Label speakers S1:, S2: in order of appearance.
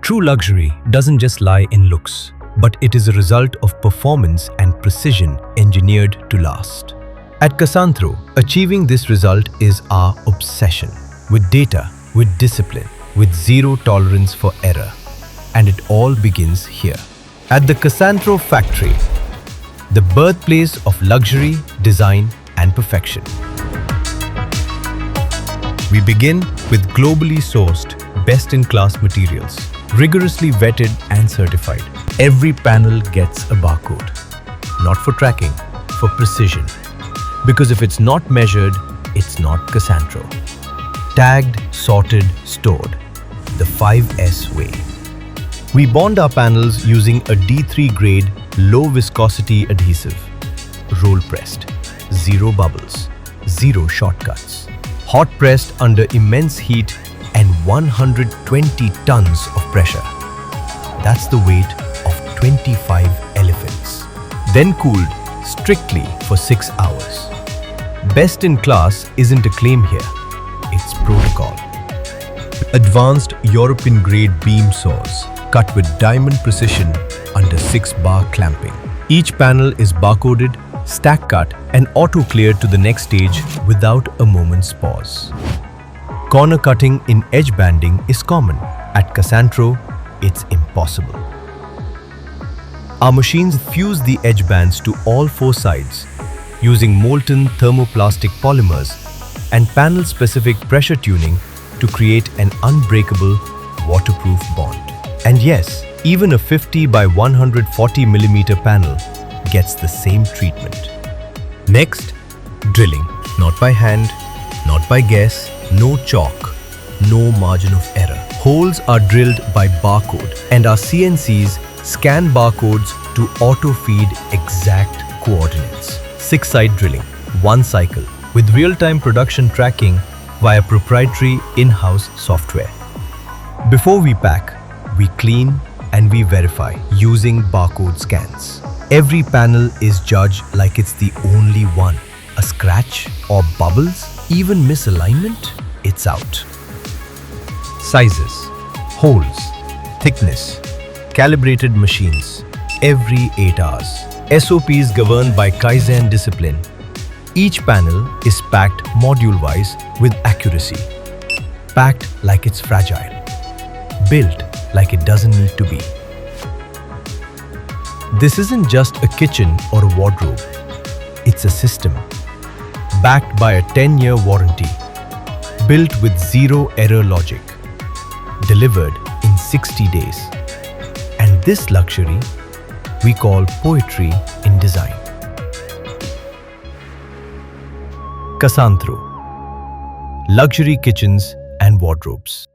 S1: True luxury doesn't just lie in looks, but it is a result of performance and precision engineered to last. At Casantro, achieving this result is our obsession. With data, with discipline, with zero tolerance for error. And it all begins here. At the Casantro Factory, the birthplace of luxury, design, and perfection. We begin with globally sourced, best-in-class materials, rigorously vetted and certified. Every panel gets a barcode. Not for tracking, for precision. Because if it's not measured, it's not Casantro. Tagged, sorted, stored. The 5S way. We bond our panels using a D3 grade low-viscosity adhesive. Roll-pressed. Zero bubbles. Zero shortcuts. Hot-pressed under immense heat and 120 tons of pressure. That's the weight of 25 elephants. Then cooled strictly for 6 hours. Best in class isn't a claim here, it's protocol. Advanced European-grade beam saws cut with diamond precision under 6-bar clamping. Each panel is barcoded, stack cut and auto-cleared to the next stage without a moment's pause. Corner cutting in edge banding is common. At Casantro, it's impossible. Our machines fuse the edge bands to all 4 sides using molten thermoplastic polymers and panel-specific pressure tuning to create an unbreakable, waterproof bond. And yes, even a 50 by 140 mm panel gets the same treatment. Next, drilling. Not by hand, not by guess, no chalk, no margin of error. Holes are drilled by barcode and our CNCs scan barcodes to auto-feed exact coordinates. 6-side drilling, 1 cycle, with real-time production tracking via proprietary in-house software. Before we pack, we clean and we verify using barcode scans. Every panel is judged like it's the only one. A scratch or bubbles, even misalignment, it's out. Sizes, holes, thickness, calibrated machines, every 8 hours. SOPs governed by Kaizen discipline. Each panel is packed module-wise with accuracy. Packed like it's fragile. Built like it doesn't need to be. This isn't just a kitchen or a wardrobe. It's a system. Backed by a 10-year warranty. Built with zero error logic. Delivered in 60 days. And this luxury we call poetry in design. Casantro. Luxury kitchens and wardrobes.